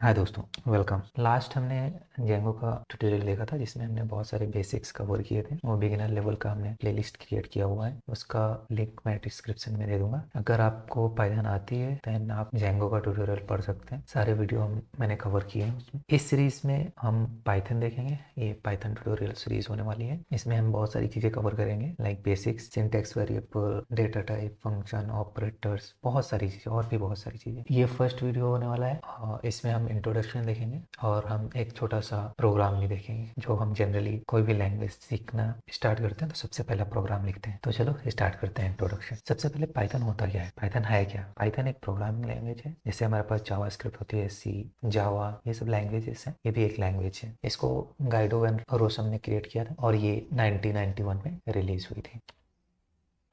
हाय दोस्तों, welcome. Last हमने Django का ट्यूटोरियल देखा था जिसमें हमने बहुत सारे बेसिक्स कवर किए थे और बिगिनर लेवल का हमने प्लेलिस्ट क्रिएट किया हुआ है। उसका लिंक मैं डिस्क्रिप्शन में दे दूंगा। अगर आपको पाइथन आती है देन आप जेंगो का ट्यूटोरियल पढ़ सकते हैं। सारे वीडियो मैंने कवर किए हैं उसमें। इस सीरीज में हम पाइथन देखेंगे। ये पाइथन ट्यूटोरियल सीरीज होने वाली है। इसमें हम बहुत सारी चीज़ें कवर करेंगे like basics, syntax, variable, data type, function, operators, बहुत सारी चीज़ें और भी बहुत सारी चीज़ें। ये फर्स्ट वीडियो होने वाला है। इसमें हम इंट्रोडक्शन देखेंगे और हम एक छोटा सा प्रोग्राम भी देखेंगे। जो हम जनरली कोई भी लैंग्वेज सीखना स्टार्ट करते हैं तो सबसे पहला प्रोग्राम लिखते हैं। तो चलो स्टार्ट करते हैं इंट्रोडक्शन। सबसे पहले पाइथन होता क्या है, पाइथन है क्या। पाइथन एक प्रोग्रामिंग लैंग्वेज है। जैसे हमारे पास जावास्क्रिप्ट होती है, सी, जावा, ये सब लैंग्वेजेस हैं। ये भी एक लैंग्वेज है। इसको गाइडो एंड रोसम ने क्रिएट किया था और ये 1991 में रिलीज हुई थी।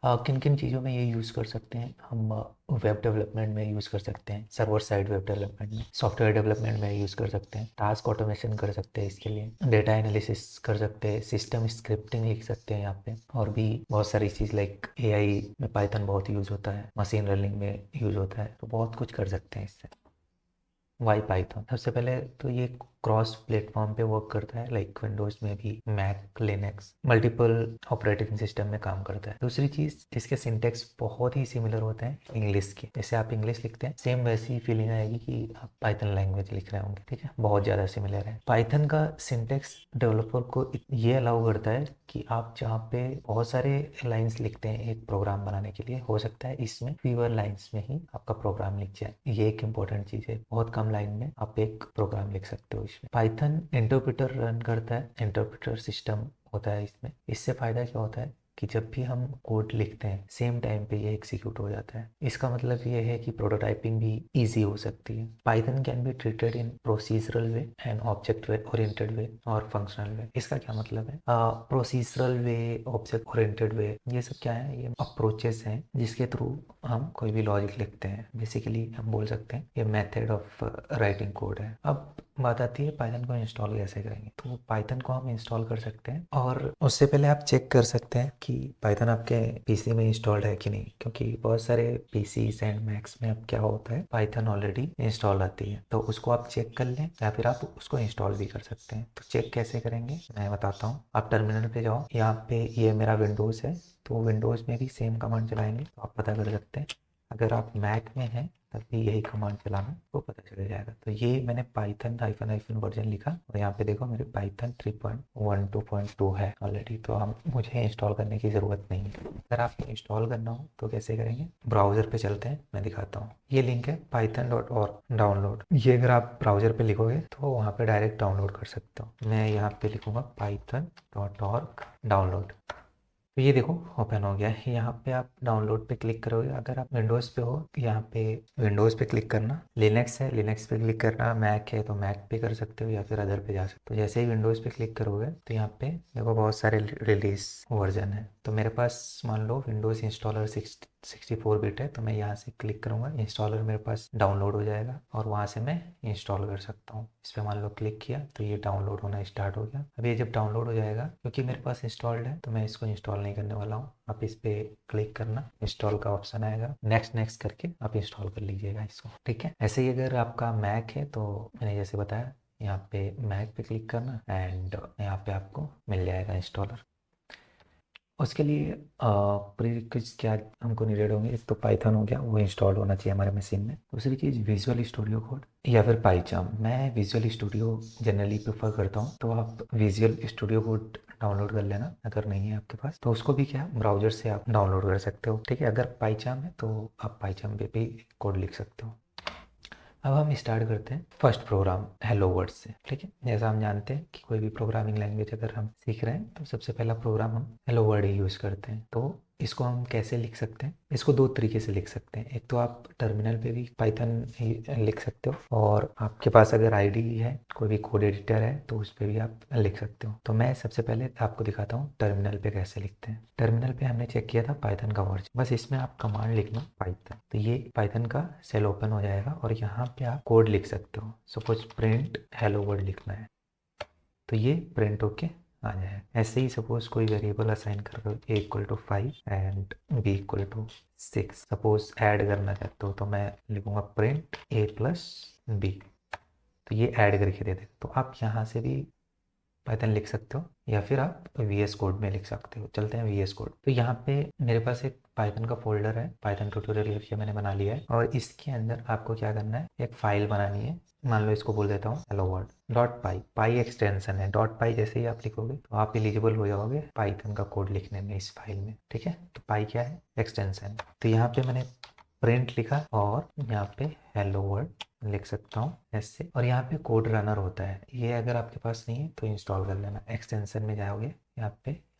किन किन चीज़ों में ये यूज़ कर सकते हैं हम। वेब डेवलपमेंट में यूज़ कर सकते हैं, सर्वर साइड वेब डेवलपमेंट में, सॉफ्टवेयर डेवलपमेंट में यूज़ कर सकते हैं, टास्क ऑटोमेशन कर सकते हैं, इसके लिए डेटा एनालिसिस कर सकते हैं, सिस्टम स्क्रिप्टिंग लिख सकते हैं यहाँ पे। और भी बहुत सारी चीज़ लाइक एआई में पाइथन बहुत यूज़ होता है, मशीन लर्निंग में यूज़ होता है, तो बहुत कुछ कर सकते हैं इससे। वाई पाइथन सबसे पहले तो ये क्रॉस प्लेटफॉर्म पे वर्क करता है लाइक विंडोज में भी, Mac, Linux, multiple operating system में काम करता है। दूसरी चीज, इसके सिंटेक्स बहुत ही सिमिलर होते हैं इंग्लिश के। जैसे आप इंग्लिश लिखते हैं सेम वैसी फीलिंग आएगी कि आप पाइथन लैंग्वेज लिख रहे होंगे। ठीक है, बहुत ज़्यादा सिमिलर है। पाइथन का सिंटेक्स डेवलपर को ये अलाउ करता है कि आप जहाँ पे बहुत सारे लाइंस लिखते हैं एक प्रोग्राम बनाने के लिए, हो सकता है इसमें फीवर लाइंस में ही आपका प्रोग्राम लिख जाए। ये एक इंपॉर्टेंट चीज़ है, बहुत कम लाइन में आप एक प्रोग्राम लिख सकते हो इसमें। पाइथन इंटरप्रेटर रन करता है, इंटरप्रेटर सिस्टम होता है इसमें। इससे फ़ायदा क्या होता है कि जब भी हम कोड लिखते हैं सेम टाइम पे ये एग्जीक्यूट हो जाता है। इसका मतलब ये है कि प्रोटोटाइपिंग भी इजी हो सकती है। Python can be treated in procedural way and object oriented way और फंक्शनल वे। इसका क्या मतलब है? Procedural way, object oriented way, ये सब क्या है? ये अप्रोचेस हैं जिसके थ्रू हम कोई भी लॉजिक लिखते हैं। बेसिकली हम बोल सकते हैं ये मेथड ऑफ राइटिंग कोड है। अब बात आती है पाइथन को इंस्टॉल कैसे करेंगे। तो पाइथन को हम इंस्टॉल कर सकते हैं और उससे पहले आप चेक कर सकते हैं कि पाइथन आपके पीसी में इंस्टॉल्ड है कि नहीं, क्योंकि बहुत सारे पीसी एंड मैक्स में अब क्या होता है पाइथन ऑलरेडी इंस्टॉल आती है। तो उसको आप चेक कर लें या फिर आप उसको इंस्टॉल भी कर सकते हैं। तो चेक कैसे करेंगे मैं बताता हूँ। आप टर्मिनल पे जाओ, यहाँ पे ये मेरा विंडोज़ है तो विंडोज़ में भी सेम कमांड चलाएंगे तो आप पता कर सकते हैं। अगर आप मैक में हैं तब भी यही कमांड चलाना, तो पता चल जाएगा। तो ये मैंने पाइथन हाइफन हाइफन वर्जन लिखा और यहाँ पे देखो मेरे पाइथन 3.12.2 है ऑलरेडी, तो हम मुझे इंस्टॉल करने की ज़रूरत नहीं है। अगर आपको इंस्टॉल करना हो तो कैसे करेंगे, ब्राउज़र पे चलते हैं, मैं दिखाता हूँ। ये लिंक है python.org डाउनलोड। ये अगर आप ब्राउज़र पे लिखोगे तो वहाँ पे डायरेक्ट डाउनलोड कर सकते हो। मैं यहाँ पे लिखूँगा python.org डाउनलोड। तो ये देखो ओपन हो गया है। यहाँ पे आप डाउनलोड पे क्लिक करोगे। अगर आप विंडोज़ पे हो तो यहाँ पे विंडोज़ पे क्लिक करना, लिनक्स है लिनक्स पे क्लिक करना, मैक है तो मैक पे कर सकते हो या फिर अदर पे जा सकते हो। तो जैसे ही विंडोज़ पे क्लिक करोगे तो यहाँ पे देखो बहुत सारे रिलीज वर्जन है। तो मेरे पास मान लो विंडोज़ इंस्टॉलर 64 बिट है तो मैं यहाँ से क्लिक करूँगा, इंस्टॉलर मेरे पास डाउनलोड हो जाएगा और वहाँ से मैं इंस्टॉल कर सकता हूँ। इस पर मान लो क्लिक किया तो ये डाउनलोड होना स्टार्ट हो गया। अब ये जब डाउनलोड हो जाएगा, क्योंकि मेरे पास इंस्टॉल्ड है तो मैं इसको इंस्टॉल नहीं करने वाला हूँ। आप इस पर क्लिक करना, इंस्टॉल का ऑप्शन आएगा, नेक्स्ट नेक्स्ट करके आप इंस्टॉल कर लीजिएगा इसको। ठीक है, ऐसे ही अगर आपका मैक है तो मैंने जैसे बताया यहाँ पे मैक पे क्लिक करना एंड यहाँ पे आपको मिल जाएगा इंस्टॉलर। उसके लिए प्रीरिक्विजिट्स क्या हमको नीडेड होंगे। एक तो पाइथन हो गया, वो इंस्टॉल होना चाहिए हमारे मशीन में। दूसरी चीज़ विजुअल स्टूडियो कोड या फिर पाइचाम। मैं विजुअल स्टूडियो जनरली प्रेफर करता हूँ, तो आप विजुअल स्टूडियो कोड डाउनलोड कर लेना। अगर नहीं है आपके पास तो उसको भी क्या ब्राउजर से आप डाउनलोड कर सकते हो। ठीक है, अगर पाइचाम है तो आप पाइचाम पे भी कोड लिख सकते हो। अब हम स्टार्ट करते हैं फर्स्ट प्रोग्राम हेलो वर्ड से। ठीक है, जैसा हम जानते हैं कि कोई भी प्रोग्रामिंग लैंग्वेज अगर हम सीख रहे हैं तो सबसे पहला प्रोग्राम हम हेलो वर्ड ही यूज़ करते हैं। तो इसको हम कैसे लिख सकते हैं, इसको दो तरीके से लिख सकते हैं। एक तो आप टर्मिनल पे भी पाइथन ही लिख सकते हो और आपके पास अगर आईडी है, कोई भी कोड एडिटर है तो उस पर भी आप लिख सकते हो। तो मैं सबसे पहले आपको दिखाता हूँ टर्मिनल पे कैसे लिखते हैं। टर्मिनल पे हमने चेक किया था पाइथन का वर्जन, बस इसमें आप कमांड लिखना पाइथन, तो ये पाइथन का सेल ओपन हो जाएगा और यहाँ पे आप कोड लिख सकते हो। सपोज प्रिंट हेलो वर्ड लिखना है तो ये प्रिंट होके आ जाए। ऐसे ही सपोज कोई वेरिएबल असाइन कर दो a equal to 5 and b equal to 6। Suppose add करना चाहते हो तो मैं लिखूंगा प्रिंट a प्लस b। तो ये ऐड करके दे देगा। तो आप यहाँ से भी पाइथन लिख सकते हो या फिर आप VS कोड में लिख सकते हो। चलते हैं VS कोड। तो यहाँ पे मेरे पास एक पाइथन का फोल्डर है, पाइथन ट्यूटोरियल करके मैंने बना लिया है, और इसके अंदर आपको क्या करना है, एक फाइल बनानी है। मान लो इसको बोल देता हूँ हेलो वर्ल्ड डॉट पाई। पाई एक्सटेंशन है, डॉट पाई जैसे ही आप लिखोगे तो आप एलिजिबल हो जाओगे पाइथन का कोड लिखने में इस फाइल में। ठीक है, तो पाई क्या है, एक्सटेंशन। तो यहाँ पे मैंने प्रिंट लिखा और यहाँ पे हेलो वर्ल्ड लिख सकता हूँ ऐसे। और यहाँ पे कोड रनर होता है, ये अगर आपके पास नहीं है तो इंस्टॉल कर लेना। एक्सटेंशन में जाओगे, यहाँ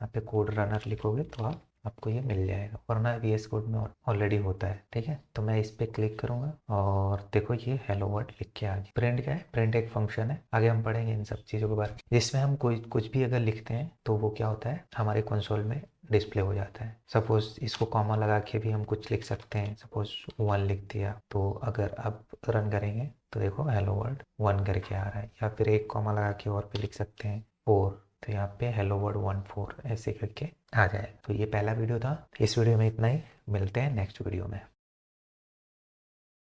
पे कोड रनर लिखोगे तो आपको ये मिल जाएगा, वरना VS कोड में ऑलरेडी होता है। ठीक है, तो मैं इस पर क्लिक करूंगा और देखो ये हेलो वर्ल्ड लिख के आ गया। प्रिंट क्या है, प्रिंट एक फंक्शन है, आगे हम पढ़ेंगे इन सब चीज़ों के बारे में, जिसमें हम कोई कुछ भी अगर लिखते हैं तो वो क्या होता है, हमारे कंसोल में डिस्प्ले हो जाता है। सपोज इसको कॉमा लगा के भी हम कुछ लिख सकते हैं, सपोज 1 लिख दिया, तो अगर आप रन करेंगे तो देखो हेलो वर्ल्ड 1 करके आ रहा है। या फिर एक कॉमा लगा के और भी लिख सकते हैं 4, तो यहाँ पे हेलो वर्ल्ड 1 4 ऐसे करके आ जाए। तो ये पहला वीडियो था, इस वीडियो में इतना ही, मिलते हैं नेक्स्ट वीडियो में।